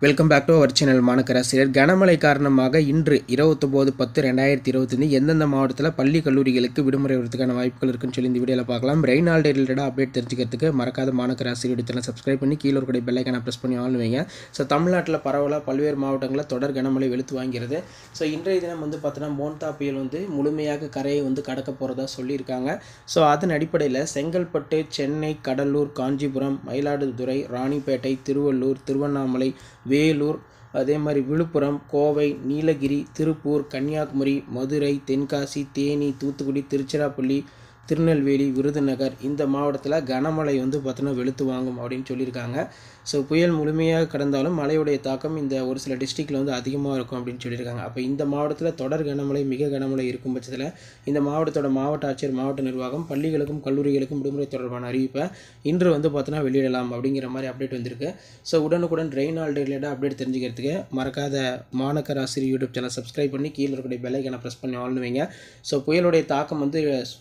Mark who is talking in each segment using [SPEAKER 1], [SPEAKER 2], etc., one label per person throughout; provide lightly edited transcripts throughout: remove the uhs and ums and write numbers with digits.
[SPEAKER 1] Welcome back to our channel மாநகராசிரியர். கனமழை காரணமாக இன்று 29/10/2025 எந்தெந்த மாவட்டத்தில் பள்ளி கல்லூரிகளுக்கு விடுமுறை வரதுக்கான வாய்ப்புகள் இருக்குன்னு சொல்லி இந்த வீடியோவில் பார்க்கலாம். ரெயின் ஹாலிடே ரிலேட்டடாக அப்டேட் தெரிஞ்சுக்கிறதுக்கு மறக்காத மாநகராசிரியர் சேனல் சப்ஸ்கிரைப் பண்ணி கீழே ஒரு பெல் ஐக்கானை ப்ரெஸ் பண்ணி ஆன் வைங்க. ஸோ தமிழ்நாட்டில் பரவலாக பல்வேறு மாவட்டங்களில் தொடர் கனமழை வெளுத்து வாங்கிறது. ஸோ இன்றைய தினம் பார்த்தீங்கன்னா மோன்தா புயல் முழுமையாக கரையை கடக்க போகிறதா சொல்லியிருக்காங்க. ஸோ அதன் அடிப்படையில் செங்கல்பட்டு, சென்னை, கடலூர், காஞ்சிபுரம், மயிலாடுதுறை, ராணிப்பேட்டை, திருவள்ளூர், திருவண்ணாமலை, வேலூர், அதே மாதிரி விழுப்புரம், கோவை, நீலகிரி, திருப்பூர், கன்னியாகுமரி, மதுரை, தென்காசி, தேனி, தூத்துக்குடி, திருச்சிராப்பள்ளி, திருநெல்வேலி, விருதுநகர் இந்த மாவட்டத்தில் கனமழை பார்த்தீங்கன்னா வெளுத்து வாங்கும் அப்படின்னு சொல்லியிருக்காங்க. ஸோ புயல் முழுமையாக கடந்தாலும் மழையுடைய தாக்கம் இந்த ஒரு சில டிஸ்ட்ரிக்டில் அதிகமாக இருக்கும் அப்படின்னு சொல்லியிருக்காங்க. அப்போ இந்த மாவட்டத்தில் தொடர் கனமழை, மிக கனமழை இருக்கும் பட்சத்தில் இந்த மாவட்டத்தோட மாவட்ட ஆட்சியர், மாவட்ட நிர்வாகம் பள்ளிகளுக்கும் கல்லூரிகளுக்கும் விடுமுறை தொடர்பான அறிவிப்பை இன்று பார்த்தீங்கன்னா வெளியிடலாம் அப்படிங்கிற மாதிரி அப்டேட் வந்திருக்கு. ஸோ உடனுக்குடன் ரெயின் ஹாலிடே ரிலேட்டட் அப்டேட் தெரிஞ்சுக்கிறதுக்கு மறக்காத மாநகராசிரியர் யூடியூப் சேனல் சப்ஸ்கிரைப் பண்ணி கீழே இருக்கிற பெல் ஐக்கானை ப்ரெஸ் பண்ணி ஆன் வைங்க. ஸோ புயலுடைய தாக்கம்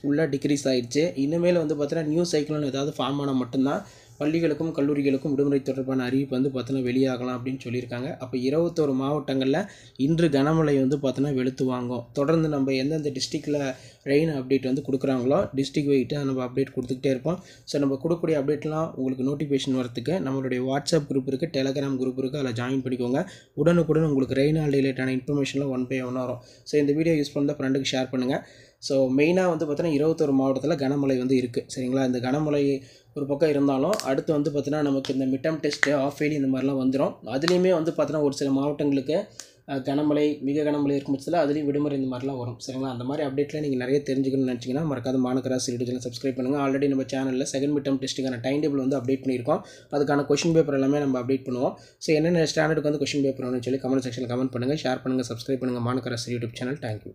[SPEAKER 1] ஃபுல்லாக டிக்ரீஸ் ஆயிடுச்சு. இனிமேல் பார்த்தீங்கன்னா நியூ சைக்ளோன் ஏதாவது ஃபார்ம் ஆனால் மட்டும்தான் பள்ளிகளுக்கும் கல்லூரிகளுக்கும் விடுமுறை தொடர்பான அறிவிப்பு பார்த்தீங்கன்னா வெளியாகலாம் அப்படின்னு சொல்லியிருக்காங்க. அப்போ 21 மாவட்டங்களில் இன்று கனமழை பார்த்தீங்கன்னா வெளுத்து வாங்கும். தொடர்ந்து நம்ம எந்தெந்த டிஸ்ட்ரிக்டில் ரெயின் அப்டேட் கொடுக்குறாங்களோ டிஸ்ட்ரிக் வைட்டு நம்ம அப்டேட் கொடுத்துக்கிட்டே இருப்போம். ஸோ நம்ம கொடுக்கக்கூடிய அப்டேட்லாம் உங்களுக்கு நோட்டிஃபிகேஷன் வரத்துக்கு நம்மளுடைய வாட்ஸ்அப் குரூப் இருக்குது, டெலகிராம் குரூப் இருக்குது, அதில் ஜாயின் பண்ணிக்கோங்க. உடனுக்குடன் உங்களுக்கு ரெயின் ஹாலிடே ரிலேட்டான இன்ஃபர்மேஷன்லாம் 1 by 1 வரும். ஸோ இந்த வீடியோ யூஸ் பண்ண ஃப்ரெண்டுக்கு ஷேர் பண்ணுங்கள். ஸோ மெயினாக பார்த்தீங்கன்னா 21 மாவட்டத்தில் கனமழை இருக்குது. சரிங்களா? இந்த கனமழை ஒரு பக்கம் இருந்தாலும் அடுத்து பார்த்தீங்கன்னா நமக்கு இந்த mid term test, half yearly இந்த மாதிரிலாம் வந்துடும். அதுலேயுமே பார்த்தீங்கன்னா ஒரு சில மாவட்டங்களுக்கு கனமழை, மிக கனமழை இருக்கும் பட்சத்தில் அதுலேயும் விடுமுறை இந்த மாதிரிலாம் வரும். சரிங்களா? அந்த மாதிரி அப்டேட்டில் நீங்கள் நிறைய தெரிஞ்சுக்கணும்னு நினச்சிங்கன்னா மறக்காத மாநகராசிரியர் சேனல் சப்ஸ்கிரைப் பண்ணுங்கள். ஆல்ரெடி நம்ம சேனலில் செகண்ட் மிட் டேர்ம் டெஸ்ட்டுக்கான டைம் டேபிள் அப்டேட் பண்ணியிருக்கோம். அதுக்கான கொஷின் பேப்பர் எல்லாமே நம்ம அப்டேட் பண்ணுவோம். ஸோ என்னென்ன ஸ்டாண்டர்டுக்கு கொஷின் பேப்பர் வேணும்னு சொல்லி கமெண்ட் செக்ஷனில் கமெண்ட் பண்ணுங்கள், ஷேர் பண்ணுங்கள், சப்ஸ்கிரைப் பண்ணுங்கள் மாநகராசிரியர் யூடியூப் சேனல். தேங்க்யூ.